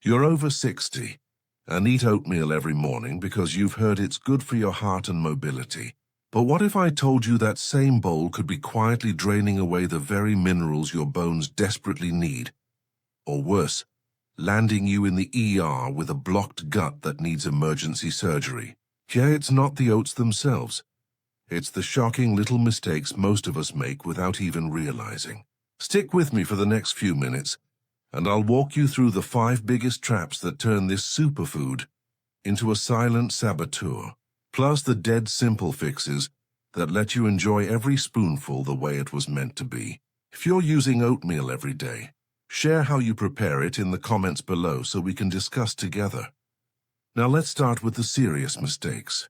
You're over 60 and eat oatmeal every morning because you've heard it's good for your heart and mobility. But what if I told you that same bowl could be quietly draining away the very minerals your bones desperately need? Or worse, landing you in the ER with a blocked gut that needs emergency surgery. Yeah, it's not the oats themselves. It's the shocking little mistakes most of us make without even realizing. Stick with me for the next few minutes, and I'll walk you through the 5 biggest traps that turn this superfood into a silent saboteur, plus the dead simple fixes that let you enjoy every spoonful the way it was meant to be. If you're using oatmeal every day, share how you prepare it in the comments below so we can discuss together. Now let's start with the serious mistakes.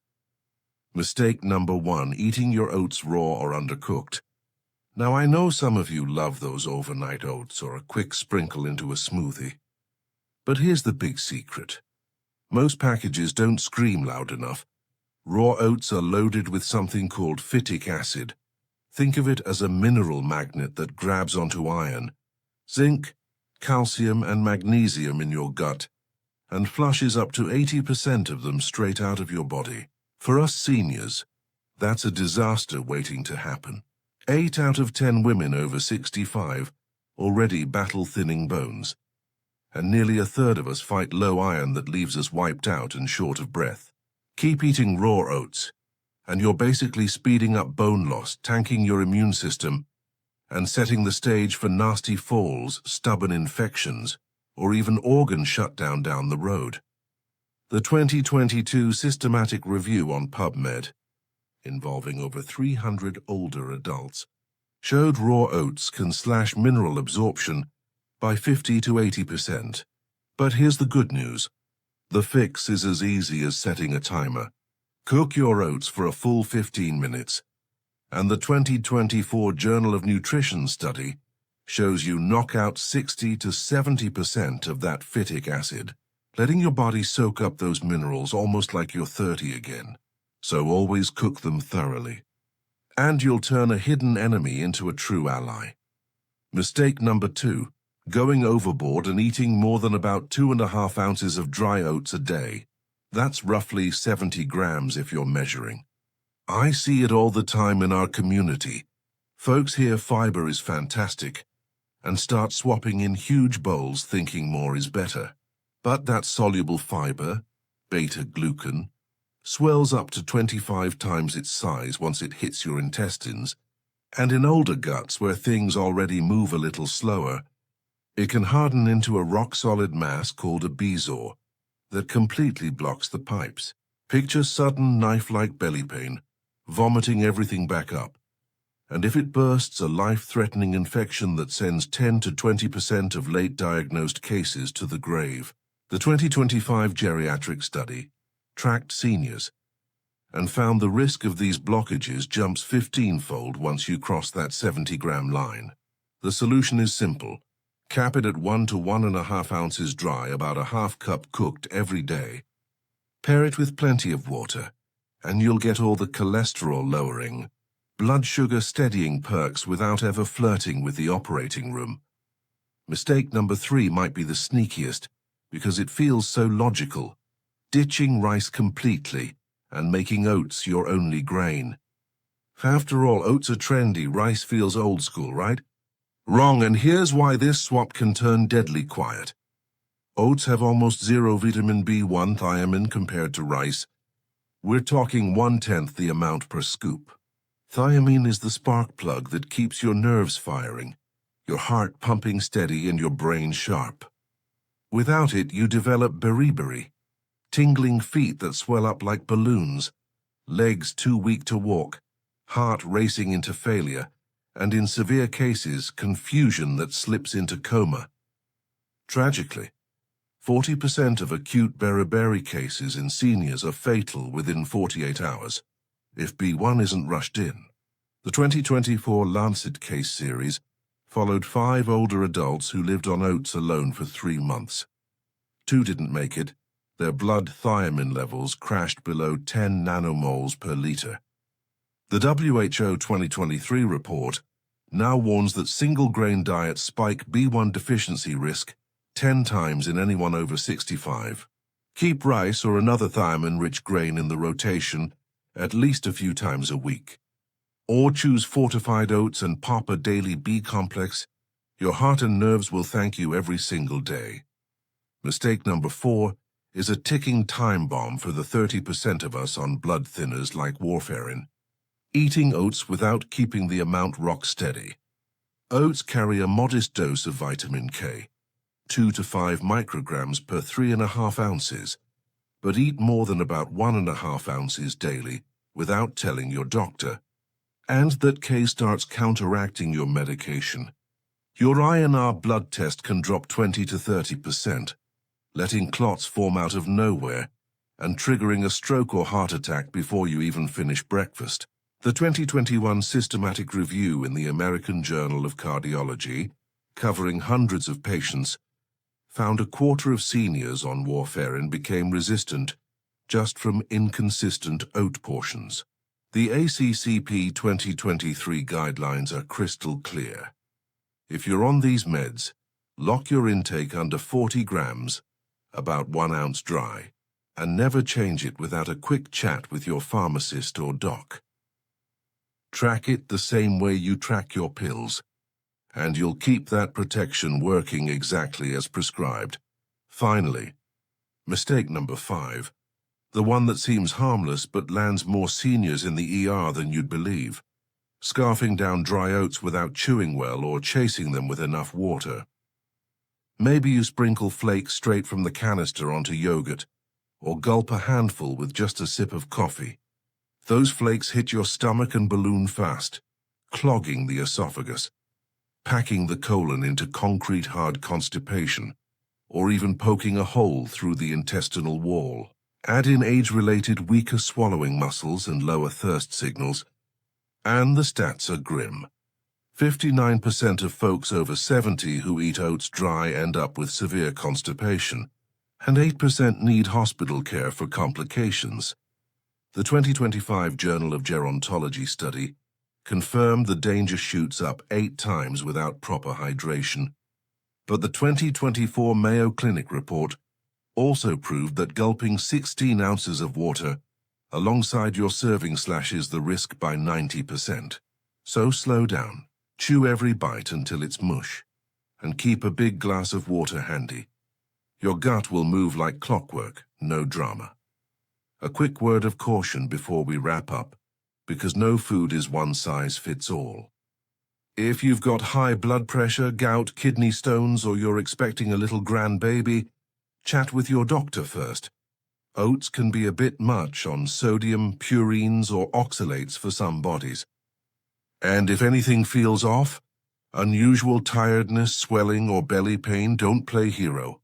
Mistake number 1, eating your oats raw or undercooked. Now I know some of you love those overnight oats or a quick sprinkle into a smoothie. But here's the big secret. Most packages don't scream loud enough. Raw oats are loaded with something called phytic acid. Think of it as a mineral magnet that grabs onto iron, zinc, calcium, and magnesium in your gut, and flushes up to 80% of them straight out of your body. For us seniors, that's a disaster waiting to happen. 8 out of 10 women over 65 already battle thinning bones, and nearly a third of us fight low iron that leaves us wiped out and short of breath. Keep eating raw oats, and you're basically speeding up bone loss, tanking your immune system, and setting the stage for nasty falls, stubborn infections, or even organ shutdown down the road. The 2022 systematic review on PubMed, involving over 300 older adults, showed raw oats can slash mineral absorption by 50 to 80%. But here's the good news. The fix is as easy as setting a timer. Cook your oats for a full 15 minutes, and the 2024 Journal of Nutrition study shows you knock out 60 to 70% of that phytic acid, letting your body soak up those minerals almost like you're 30 again. So always cook them thoroughly. And you'll turn a hidden enemy into a true ally. Mistake number 2, going overboard and eating more than about 2.5 ounces of dry oats a day. That's roughly 70 grams if you're measuring. I see it all the time in our community. Folks hear fiber is fantastic and start swapping in huge bowls thinking more is better. But that soluble fiber, beta-glucan, swells up to 25 times its size once it hits your intestines, and in older guts where things already move a little slower, it can harden into a rock-solid mass called a bezoar that completely blocks the pipes. Picture sudden knife-like belly pain, vomiting everything back up. And if it bursts, a life-threatening infection that sends 10 to 20% of late-diagnosed cases to the grave. The 2025 geriatric study tracked seniors and found the risk of these blockages jumps 15-fold once you cross that 70-gram line. The solution is simple. Cap it at 1 to 1.5 ounces dry, about a half cup cooked every day. Pair it with plenty of water, and you'll get all the cholesterol-lowering, blood sugar steadying perks without ever flirting with the operating room. Mistake number 3 might be the sneakiest because it feels so logical. Ditching rice completely and making oats your only grain. After all, oats are trendy, rice feels old school, right? Wrong, and here's why this swap can turn deadly quiet. Oats have almost 0 vitamin B1 thiamine compared to rice. We're talking 1/10 the amount per scoop. Thiamine is the spark plug that keeps your nerves firing, your heart pumping steady and your brain sharp. Without it, you develop beriberi, tingling feet that swell up like balloons, legs too weak to walk, heart racing into failure, and in severe cases, confusion that slips into coma. Tragically, 40% of acute beriberi cases in seniors are fatal within 48 hours, if B1 isn't rushed in. The 2024 Lancet case series followed 5 older adults who lived on oats alone for 3 months. 2 didn't make it. Their blood thiamine levels crashed below 10 nanomoles per liter. The WHO 2023 report now warns that single-grain diets spike B1 deficiency risk 10 times in anyone over 65. Keep rice or another thiamine-rich grain in the rotation at least a few times a week. Or choose fortified oats and pop a daily B complex. Your heart and nerves will thank you every single day. Mistake number 4 is a ticking time bomb for the 30% of us on blood thinners like warfarin. Eating oats without keeping the amount rock steady. Oats carry a modest dose of vitamin K, 2 to 5 micrograms per 3.5 ounces, but eat more than about 1.5 ounces daily without telling your doctor, and that K starts counteracting your medication. Your INR blood test can drop 20 to 30%, letting clots form out of nowhere and triggering a stroke or heart attack before you even finish breakfast. The 2021 systematic review in the American Journal of Cardiology, covering hundreds of patients, found a quarter of seniors on warfarin became resistant just from inconsistent oat portions. The ACCP 2023 guidelines are crystal clear. If you're on these meds, lock your intake under 40 grams, about 1 ounce dry, and never change it without a quick chat with your pharmacist or doc. Track it the same way you track your pills, and you'll keep that protection working exactly as prescribed. Finally, mistake number 5, the one that seems harmless but lands more seniors in the ER than you'd believe. Scarfing down dry oats without chewing well or chasing them with enough water. Maybe you sprinkle flakes straight from the canister onto yogurt, or gulp a handful with just a sip of coffee. Those flakes hit your stomach and balloon fast, clogging the esophagus, packing the colon into concrete hard constipation, or even poking a hole through the intestinal wall. Add in age-related weaker swallowing muscles and lower thirst signals, and the stats are grim. 59% of folks over 70 who eat oats dry end up with severe constipation, and 8% need hospital care for complications. The 2025 Journal of Gerontology study confirmed the danger shoots up 8 times without proper hydration, but the 2024 Mayo Clinic report also proved that gulping 16 ounces of water alongside your serving slashes the risk by 90%. So slow down, chew every bite until it's mush, and keep a big glass of water handy. Your gut will move like clockwork, no drama. A quick word of caution before we wrap up, because no food is one size fits all. If you've got high blood pressure, gout, kidney stones, or you're expecting a little grandbaby, chat with your doctor first. Oats can be a bit much on sodium, purines, or oxalates for some bodies. And if anything feels off, unusual tiredness, swelling, or belly pain, don't play hero.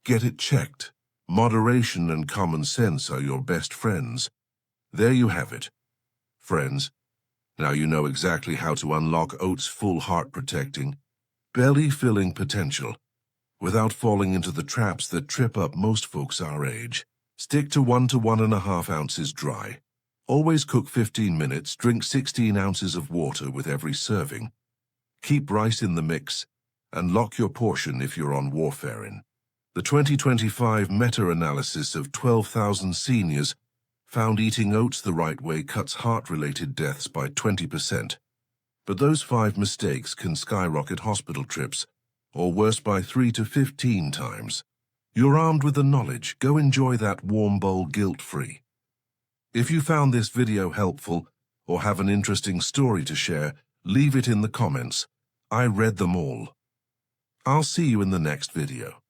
Get it checked. Moderation and common sense are your best friends. There you have it. Friends, now you know exactly how to unlock oats' full heart-protecting, belly-filling potential without falling into the traps that trip up most folks our age. Stick to 1 to 1.5 ounces dry. Always cook 15 minutes, drink 16 ounces of water with every serving. Keep rice in the mix, and lock your portion if you're on warfarin. The 2025 meta-analysis of 12,000 seniors found eating oats the right way cuts heart-related deaths by 20%. But those 5 mistakes can skyrocket hospital trips, or worse by 3 to 15 times. You're armed with the knowledge. Go enjoy that warm bowl guilt-free. If you found this video helpful or have an interesting story to share, leave it in the comments. I read them all. I'll see you in the next video.